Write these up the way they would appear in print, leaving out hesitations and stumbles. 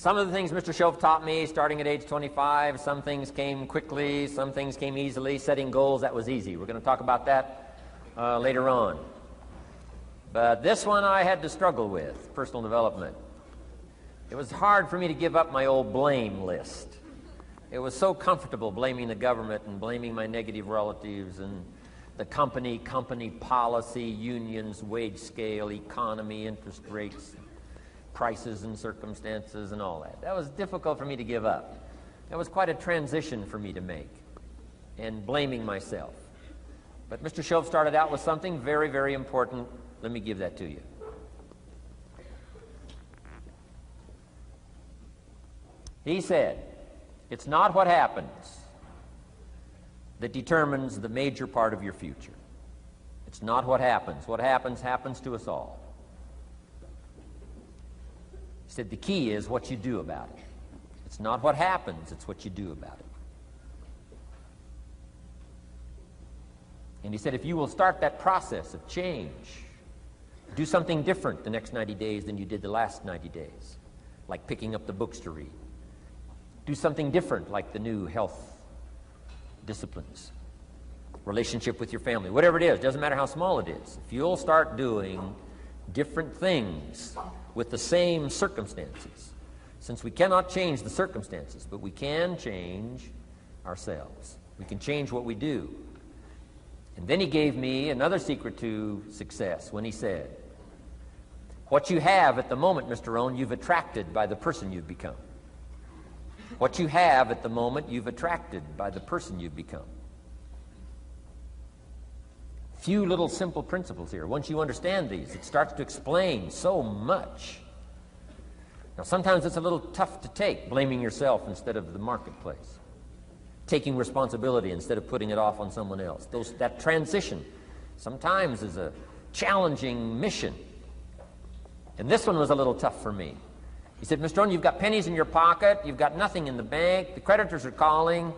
Some of the things Mr. Shoaff taught me starting at age 25, some things came quickly, some things came easily. Setting goals, that was easy. We're going to talk about that later on. But this one I had to struggle with, personal development. It was hard for me to give up my old blame list. It was so comfortable blaming the government and blaming my negative relatives and the company policy, unions, wage scale, economy, interest rates, prices and circumstances and all that. That was difficult for me to give up. That was quite a transition for me to make, and blaming myself. But Mr. Shoaff started out with something very, very important. Let me give that to you. He said, it's not what happens that determines the major part of your future. It's not what happens. What happens, happens to us all. He said the key is what you do about it. It's not what happens, it's what you do about it. And he said if you will start that process of change, do something different the next 90 days than you did the last 90 days, like picking up the books to read. Do something different like the new health disciplines, relationship with your family, whatever it is, doesn't matter how small it is. If you'll start doing different things with the same circumstances, since we cannot change the circumstances, but we can change ourselves. We can change what we do. And then he gave me another secret to success when he said, what you have at the moment, Mr. Rohn, you've attracted by the person you've become. What you have at the moment, you've attracted by the person you've become. Few little simple principles here. Once you understand these, it starts to explain so much. Now, sometimes it's a little tough to take, blaming yourself instead of the marketplace, taking responsibility instead of putting it off on someone else. That transition sometimes is a challenging mission. And this one was a little tough for me. He said, Mr. Rohn, you've got pennies in your pocket, you've got nothing in the bank, the creditors are calling,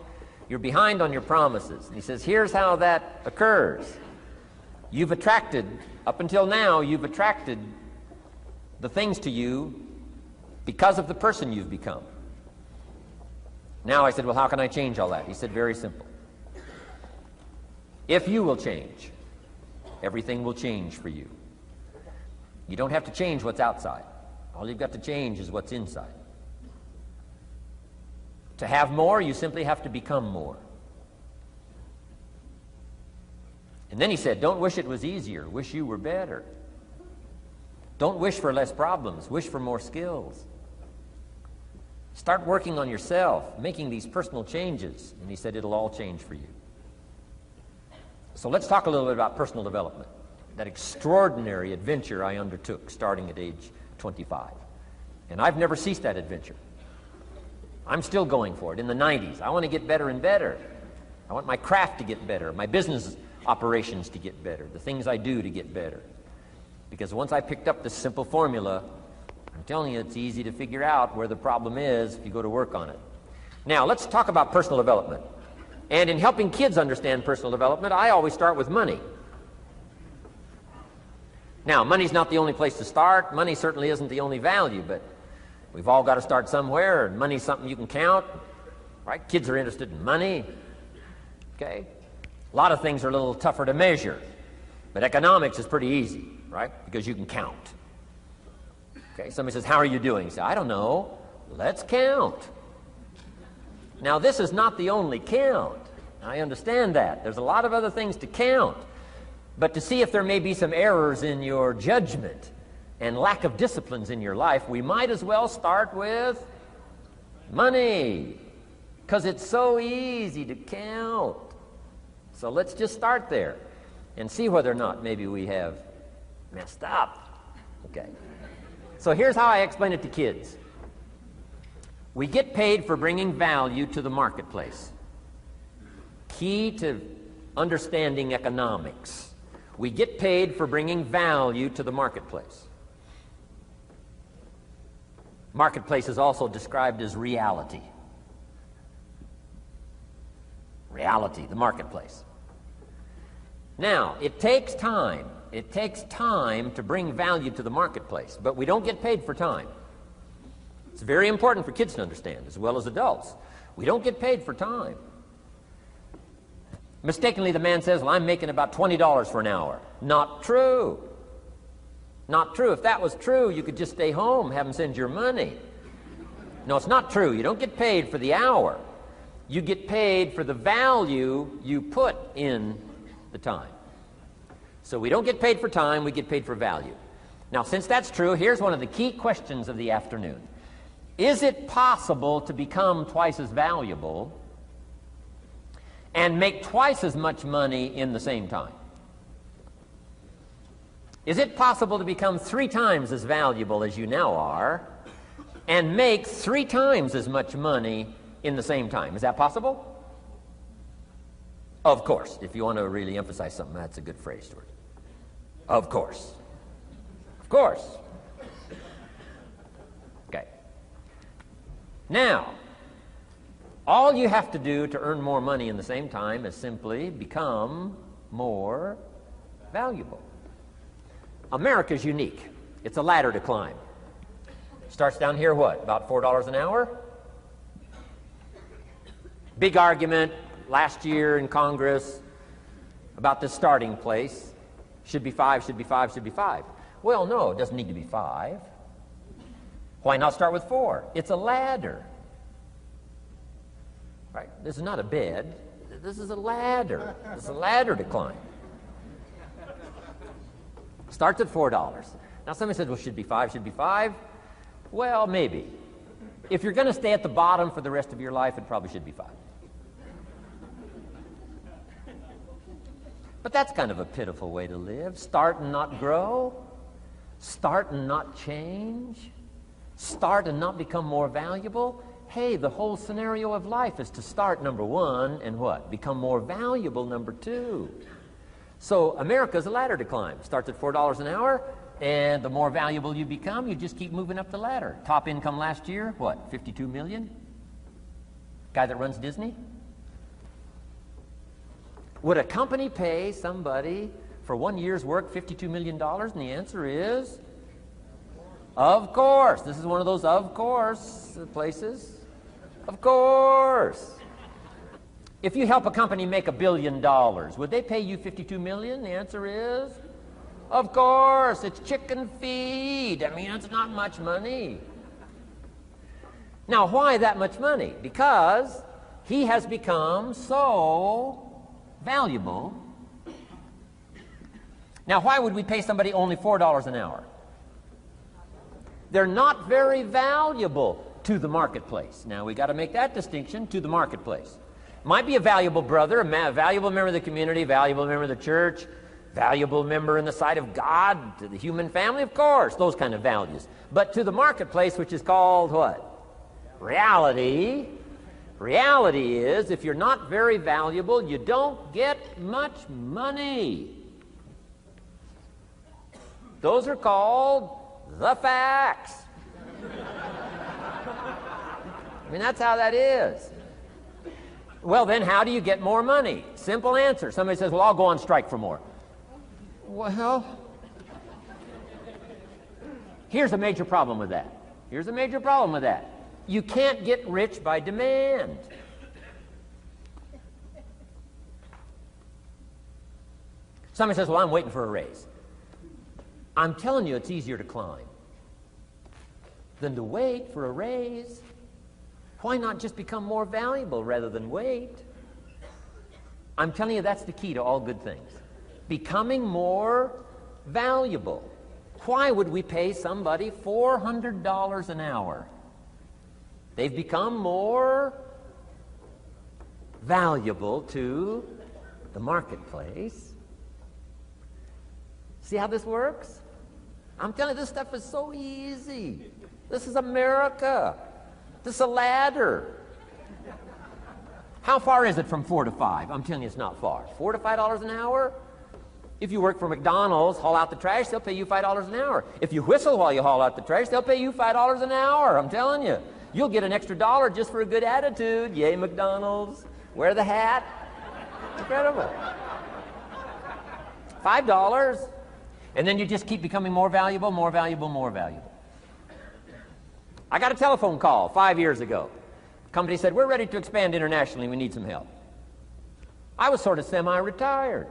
you're behind on your promises. And he says, here's how that occurs. You've attracted, up until now, you've attracted the things to you because of the person you've become. Now I said, well, how can I change all that? He said, very simple. If you will change, everything will change for you. You don't have to change what's outside. All you've got to change is what's inside. To have more, you simply have to become more. And then he said, don't wish it was easier, wish you were better. Don't wish for less problems, wish for more skills. Start working on yourself, making these personal changes. And he said, it'll all change for you. So let's talk a little bit about personal development. That extraordinary adventure I undertook starting at age 25. And I've never ceased that adventure. I'm still going for it. In the 90s, I want to get better and better. I want my craft to get better, my business operations to get better, the things I do to get better. Because once I picked up this simple formula, I'm telling you, it's easy to figure out where the problem is if you go to work on it. Now, let's talk about personal development. And in helping kids understand personal development, I always start with money. Now, money's not the only place to start. Money certainly isn't the only value, but we've all got to start somewhere, and money's something you can count, right? Kids are interested in money, okay? A lot of things are a little tougher to measure, but economics is pretty easy, right? Because you can count. Okay, somebody says, how are you doing? You say, I don't know. Let's count. Now, this is not the only count. I understand that. There's a lot of other things to count. But to see if there may be some errors in your judgment and lack of disciplines in your life, we might as well start with money, because it's so easy to count. So let's just start there and see whether or not maybe we have messed up. Okay. So here's how I explain it to kids. We get paid for bringing value to the marketplace. Key to understanding economics. We get paid for bringing value to the marketplace. Marketplace is also described as reality. Reality, the marketplace. Now, it takes time. It takes time to bring value to the marketplace, but we don't get paid for time. It's very important for kids to understand, as well as adults. We don't get paid for time. Mistakenly, the man says, well, I'm making about $20 for an hour. Not true. Not true. If that was true, you could just stay home, have them send your money. No, it's not true. You don't get paid for the hour. You get paid for the value you put in the time. So we don't get paid for time, we get paid for value. Now, since that's true, here's one of the key questions of the afternoon. Is it possible to become twice as valuable and make twice as much money in the same time? Is it possible to become 3 times as valuable as you now are and make 3 times as much money in the same time? Is that possible? Of course. If you want to really emphasize something, that's a good phrase, Stuart. Of course. Of course. Okay. Now, all you have to do to earn more money in the same time is simply become more valuable. America's unique. It's a ladder to climb. Starts down here, what, about $4 an hour? Big argument last year in Congress about the starting place. Should be 5, should be 5, should be 5. Well, no, it doesn't need to be 5. Why not start with 4? It's a ladder. Right? This is not a bed. This is a ladder. It's a ladder to climb. Starts at $4. Now somebody says, well, should be 5, should be 5. Well, maybe. If you're going to stay at the bottom for the rest of your life, it probably should be 5. But that's kind of a pitiful way to live. Start and not grow. Start and not change. Start and not become more valuable. Hey, the whole scenario of life is to start, number 1, and what? Become more valuable, number 2. So America's a ladder to climb. Starts at $4 an hour, and the more valuable you become, you just keep moving up the ladder. Top income last year, what, 52 million? Guy that runs Disney? Would a company pay somebody for 1 year's work $52 million? And the answer is, of course. This is one of those of course places. Of course. If you help a company make $1 billion, would they pay you $52 million? The answer is, of course. It's chicken feed. I mean, it's not much money. Now, why that much money? Because he has become so valuable. Now, why would we pay somebody only $4 an hour? They're not very valuable to the marketplace. Now, we got to make that distinction, to the marketplace. Might be a valuable brother, a valuable member of the community, a valuable member of the church, valuable member in the sight of God, to the human family, of course, those kind of values. But to the marketplace, which is called what? Reality. Reality is, if you're not very valuable, you don't get much money. Those are called the facts. I mean, that's how that is. Well, then, how do you get more money? Simple answer. Somebody says, well, I'll go on strike for more. Well, here's a major problem with that. Here's a major problem with that. You can't get rich by demand. Somebody says, well, I'm waiting for a raise. I'm telling you, it's easier to climb than to wait for a raise. Why not just become more valuable rather than wait? I'm telling you, that's the key to all good things. Becoming more valuable. Why would we pay somebody $400 an hour? They've become more valuable to the marketplace. See how this works? I'm telling you, this stuff is so easy. This is America. This is a ladder. How far is it from 4 to 5? I'm telling you, it's not far. $4 to $5 an hour? If you work for McDonald's, haul out the trash, they'll pay you $5 an hour. If you whistle while you haul out the trash, they'll pay you $5 an hour. I'm telling you. You'll get an extra $1 just for a good attitude. Yay, McDonald's. Wear the hat. Incredible. $5. And then you just keep becoming more valuable, more valuable, more valuable. I got a telephone call 5 years ago. The company said, we're ready to expand internationally. We need some help. I was sort of semi-retired,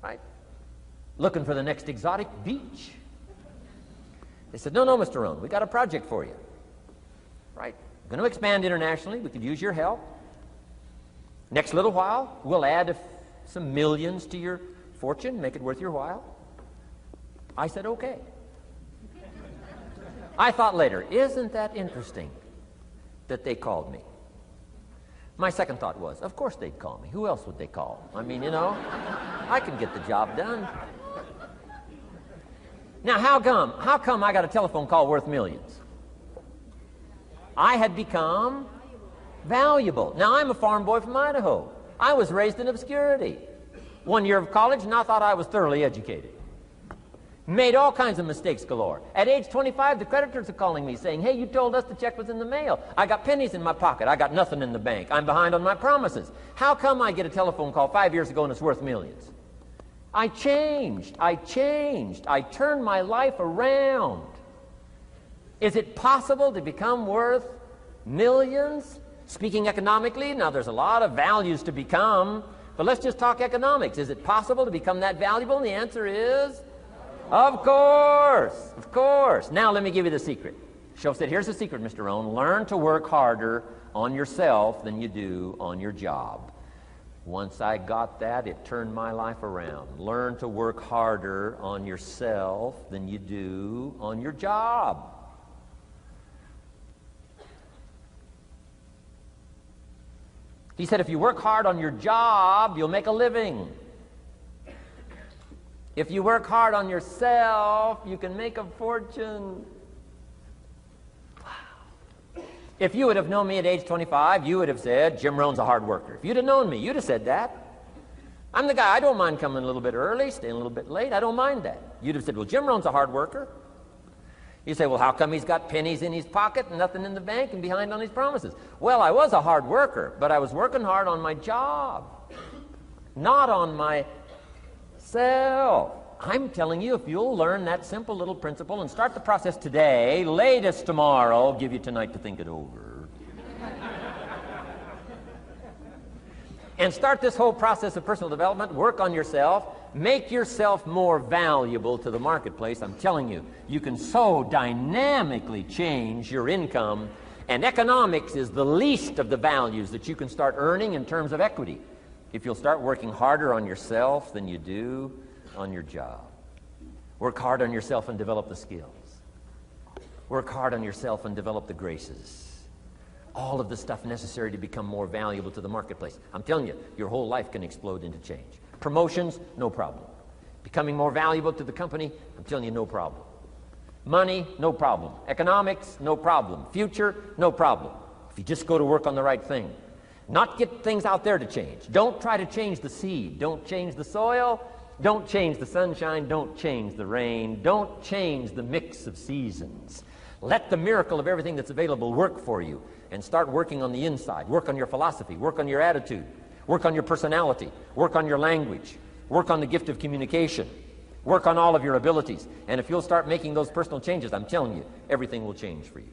right? Looking for the next exotic beach. They said, no, Mr. Rohn, we got a project for you, right? We're going to expand internationally. We could use your help. Next little while, we'll add some millions to your fortune, make it worth your while. I said, okay. I thought later, isn't that interesting that they called me? My second thought was, of course they'd call me. Who else would they call? I mean, I can get the job done. Now, how come I got a telephone call worth millions? I had become valuable. Now, I'm a farm boy from Idaho. I was raised in obscurity. 1 year of college, and I thought I was thoroughly educated. Made all kinds of mistakes galore. At age 25, the creditors are calling me saying, hey, you told us the check was in the mail. I got pennies in my pocket. I got nothing in the bank. I'm behind on my promises. How come I get a telephone call 5 years ago and it's worth millions? I changed. I turned my life around. Is it possible to become worth millions? Speaking economically, now there's a lot of values to become, but let's just talk economics. Is it possible to become that valuable? And the answer is, of course. Now let me give you the secret. Shoaff said, here's the secret, Mr. Rohn. Learn to work harder on yourself than you do on your job. Once I got that, it turned my life around. Learn to work harder on yourself than you do on your job. He said, if you work hard on your job, you'll make a living. If you work hard on yourself, you can make a fortune. Wow. If you would have known me at age 25, you would have said, Jim Rohn's a hard worker. If you'd have known me, you'd have said that. I'm the guy, I don't mind coming a little bit early, staying a little bit late. I don't mind that. You'd have said, well, Jim Rohn's a hard worker. You say, well, how come he's got pennies in his pocket and nothing in the bank and behind on his promises? Well, I was a hard worker, but I was working hard on my job, not on myself. I'm telling you, if you'll learn that simple little principle and start the process today, latest tomorrow, I'll give you tonight to think it over. And start this whole process of personal development, work on yourself, make yourself more valuable to the marketplace. I'm telling you, you can so dynamically change your income, and economics is the least of the values that you can start earning in terms of equity if you'll start working harder on yourself than you do on your job. Work hard on yourself and develop the skills. Work hard on yourself and develop the graces. All of the stuff necessary to become more valuable to the marketplace. I'm telling you, your whole life can explode into change. Promotions, no problem. Becoming more valuable to the company, I'm telling you, no problem. Money, no problem. Economics, no problem. Future, no problem. If you just go to work on the right thing. Not get things out there to change. Don't try to change the seed. Don't change the soil. Don't change the sunshine. Don't change the rain. Don't change the mix of seasons. Let the miracle of everything that's available work for you, and start working on the inside. Work on your philosophy. Work on your attitude. Work on your personality. Work on your language. Work on the gift of communication. Work on all of your abilities. And if you'll start making those personal changes, I'm telling you, everything will change for you.